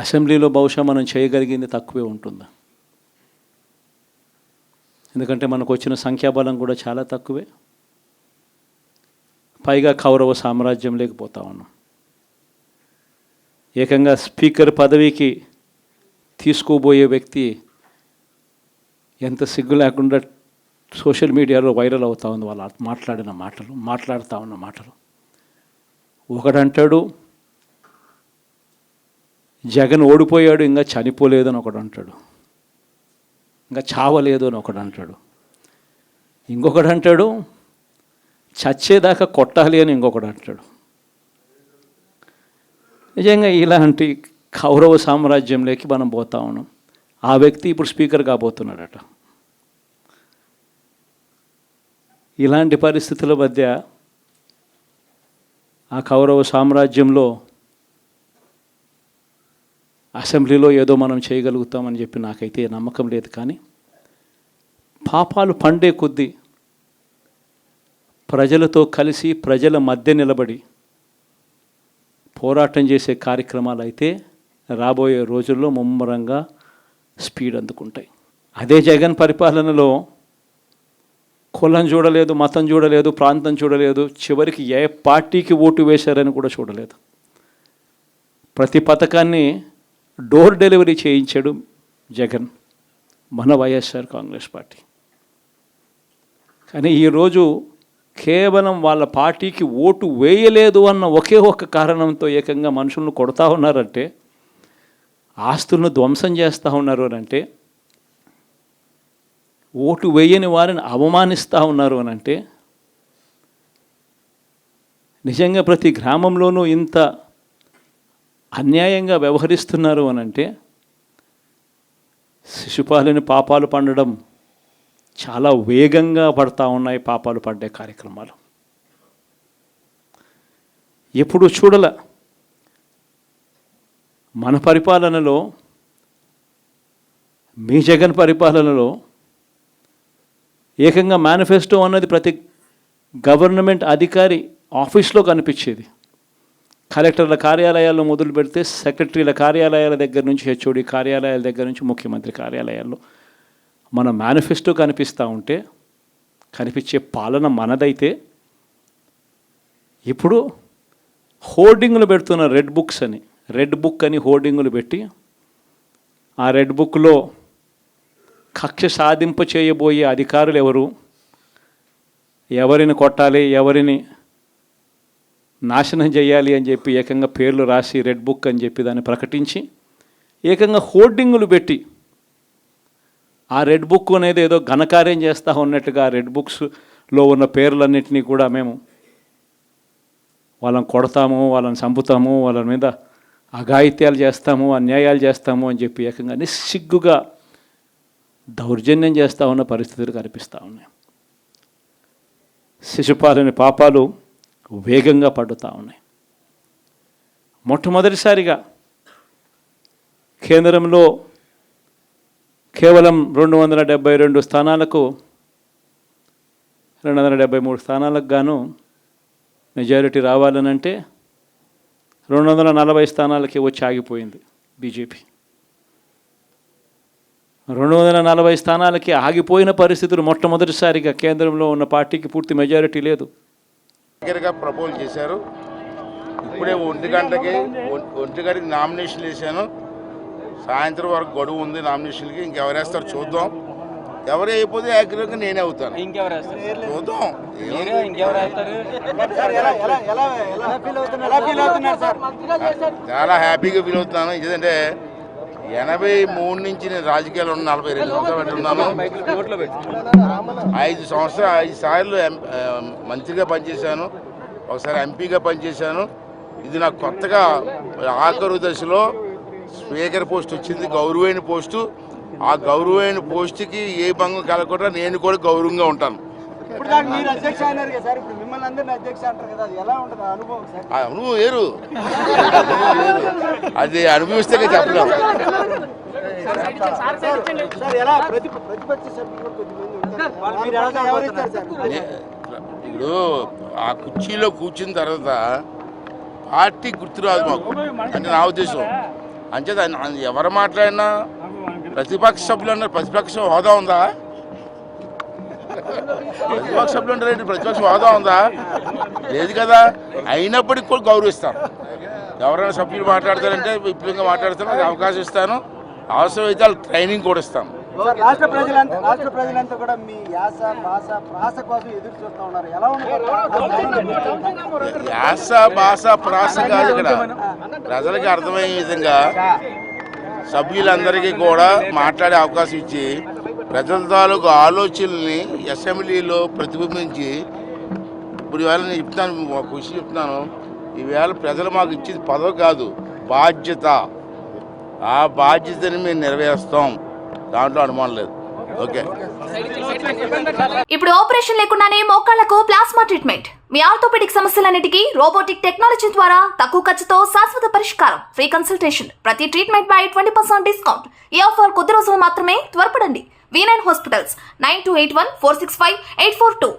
అసెంబ్లీలో బహుశా మనం చేయగలిగింది తక్కువే ఉంటుంది. ఎందుకంటే మనకు వచ్చిన సంఖ్యాబలం కూడా చాలా తక్కువే. పైగా కౌరవ సామ్రాజ్యం లేకపోతా ఉన్నాం. ఏకంగా స్పీకర్ పదవికి తీసుకోబోయే వ్యక్తి ఎంత సిగ్గు లేకుండా సోషల్ మీడియాలో వైరల్ అవుతా ఉంది. వాళ్ళు మాట్లాడుతూ ఉన్న మాటలు. ఒకడంటాడు జగన్ ఓడిపోయాడు, ఇంకా చనిపోలేదు అని ఒకడు అంటాడు. ఇంకా చావలేదు అని ఒకడు అంటాడు. ఇంకొకడు అంటాడు చచ్చేదాకా కొట్టాలి అని ఇంకొకడు అంటాడు. నిజంగా ఇలాంటి కౌరవ సామ్రాజ్యంలోకి మనం పోతా ఉన్నాం. ఆ వ్యక్తి ఇప్పుడు స్పీకర్ కాబోతున్నాడట. ఇలాంటి పరిస్థితుల మధ్య ఆ కౌరవ సామ్రాజ్యంలో అసెంబ్లీలో ఏదో మనం చేయగలుగుతామని చెప్పి నాకైతే నమ్మకం లేదు. కానీ పాపాలు పండే కొద్దీ ప్రజలతో కలిసి ప్రజల మధ్య నిలబడి పోరాటం చేసే కార్యక్రమాలు అయితే రాబోయే రోజుల్లో ముమ్మరంగా స్పీడ్ అందుకుంటాయి. అదే జగన్ పరిపాలనలో కులం చూడలేదు, మతం చూడలేదు, ప్రాంతం చూడలేదు, చివరికి ఏ పార్టీకి ఓటు వేశారని కూడా చూడలేదు. ప్రతి పథకాన్ని డోర్ డెలివరీ చేయించాడు జగన్, మన వైఎస్ఆర్ కాంగ్రెస్ పార్టీ. కానీ ఈరోజు కేవలం వాళ్ళ పార్టీకి ఓటు వేయలేదు అన్న ఒకే ఒక్క కారణంతో ఏకంగా మనుషులను కొడతా ఉన్నారంటే, ఆస్తులను ధ్వంసం చేస్తూ ఉన్నారు అని అంటే, ఓటు వేయని వారిని అవమానిస్తూ ఉన్నారు అని అంటే, నిజంగా ప్రతి గ్రామంలోనూ ఇంత అన్యాయంగా వ్యవహరిస్తున్నారు అని అంటే, శిశుపాలని పాపాలు పండడం చాలా వేగంగా పడతా ఉన్నాయి. పాపాలు పడ్డే కార్యక్రమాలు ఎప్పుడు చూడల. మన పరిపాలనలో, మీ జగన్ పరిపాలనలో ఏకంగా మేనిఫెస్టో అన్నది ప్రతి గవర్నమెంట్ అధికారి ఆఫీస్లో కనిపించేది. కలెక్టర్ల కార్యాలయాల్లో మొదలు పెడితే సెక్రటరీల కార్యాలయాల దగ్గర నుంచి, హెచ్ఓడి కార్యాలయాల దగ్గర నుంచి ముఖ్యమంత్రి కార్యాలయాల్లో మన మేనిఫెస్టో కనిపిస్తూ ఉంటే, కనిపించే పాలన మనదైతే, ఇప్పుడు హోర్డింగులు పెడుతున్న రెడ్ బుక్ అని హోర్డింగులు పెట్టి, ఆ రెడ్ బుక్లో కక్ష సాధింప చేయబోయే అధికారులు ఎవరు, ఎవరిని కొట్టాలి, ఎవరిని నాశనం చేయాలి అని చెప్పి ఏకంగా పేర్లు రాసి రెడ్ బుక్ అని చెప్పి దాన్ని ప్రకటించి ఏకంగా హోర్డింగులు పెట్టి, ఆ రెడ్ బుక్ అనేది ఏదో ఘనకార్యం చేస్తూ ఉన్నట్టుగా రెడ్ బుక్స్లో ఉన్న పేర్లన్నింటినీ కూడా మేము వాళ్ళని కొడతాము, వాళ్ళని చంపుతాము, వాళ్ళ మీద అఘాయిత్యాలు చేస్తాము, అన్యాయాలు చేస్తాము అని చెప్పి ఏకంగా నిస్సిగ్గుగా దౌర్జన్యం చేస్తూ ఉన్న పరిస్థితులు కనిపిస్తూ ఉన్నాయి. శిశుపాలని పాపాలు వేగంగా పడుతూ ఉన్నాయి. మొట్టమొదటిసారిగా కేంద్రంలో కేవలం 272 స్థానాలకు 273 స్థానాలకు గాను మెజారిటీ రావాలనంటే 240 స్థానాలకి వచ్చి ఆగిపోయింది బీజేపీ. 240 స్థానాలకి ఆగిపోయిన పరిస్థితులు మొట్టమొదటిసారిగా కేంద్రంలో ఉన్న పార్టీకి పూర్తి మెజారిటీ లేదు. దగ్గరగా ప్రపోజ్ చేశారు. ఇప్పుడే 1 గంటకి నామినేషన్లు వేసాను. సాయంత్రం వరకు గడువు ఉంది నామినేషన్కి. ఇంకెవరు వేస్తారు చూద్దాం. ఎవరు అయిపోతే యాక్టివ్గా నేనే అవుతాను. చూద్దాం. చాలా హ్యాపీగా ఫీల్ అవుతున్నాను. ఎందుకంటే 83 నుంచి నేను రాజకీయాల్లో ఉన్న 42 సంవత్సరాలు పెట్టున్నాను. 5 సంవత్సరాలు 5 సార్లు మంత్రిగా పనిచేశాను, ఒకసారి ఎంపీగా పనిచేశాను. ఇది నాకు కొత్తగా ఆఖరు దశలో స్పీకర్ పోస్ట్ వచ్చింది, గౌరవమైన పోస్టు. ఆ గౌరవమైన పోస్టుకి ఏ భంగం కలగకుండా నేను కూడా గౌరవంగా ఉంటాను. అనుభవం వేరు, అది అనుభవిస్తే చెప్పలేము. ఇప్పుడు ఆ కుర్చీలో కూర్చున్న తర్వాత పార్టీ గుర్తురాదు మాకు, అంటే నా ఉద్దేశం. అంచేత ఎవరు మాట్లాడినా ప్రతిపక్ష సభ్యులు అన్నారు. ప్రతిపక్ష హోదా ఉందా? ప్రతిపక్ష సభ్యులు అంటే ప్రతిపక్ష హోదా ఉందా? లేదు కదా. అయినప్పటికీ కూడా గౌరవిస్తాను. ఎవరైనా సభ్యులు మాట్లాడతారంటే విపులంగా మాట్లాడతాను, అది అవకాశం ఇస్తాను. అవసరమైతే వాళ్ళకి ట్రైనింగ్ కూడా ఇస్తాను. రాష్ట్ర ప్రజలంతా కూడా మీ యాస భాష ప్రాస కోసం ఎదురు చూస్తూ ఉన్నారు. ఎలా ఉన్నారు? యాస భాష ప్రాస కాదు, ఇక్కడ ప్రజలకి అర్థమయ్యే విధంగా సభ్యులందరికీ కూడా మాట్లాడే అవకాశం ఇచ్చి ప్రజల తాలూకు ఆలోచనల్ని అసెంబ్లీలో ప్రతిబింబించి, ఇప్పుడు ఈవేళ నేను చెప్తాను, ఒక విషయం చెప్తున్నాను. ఈవేళ ప్రజలు మాకు ఇచ్చేది పదవి కాదు, బాధ్యత. ఆ బాధ్యతని మేము నెరవేరుస్తాం, దాంట్లో అనుమానం లేదు. ఓకే. ఇప్పుడు ఆపరేషన్ లేకుండానే మోకాళ్లకు ప్లాస్మా ట్రీట్మెంట్. మీ ఆర్థోపెడిక్ సమస్యలన్నిటికీ రోబోటిక్ టెక్నాలజీ ద్వారా తక్కువ ఖర్చుతో శాశ్వత పరిష్కారం. Free consultation. ప్రతి ట్రీట్మెంట్ పై 20% డిస్కౌంట్. ఈ ఆఫర్ కొద్ది రోజులు మాత్రమే. త్వరపడండి. V9 hospitals 9281465842.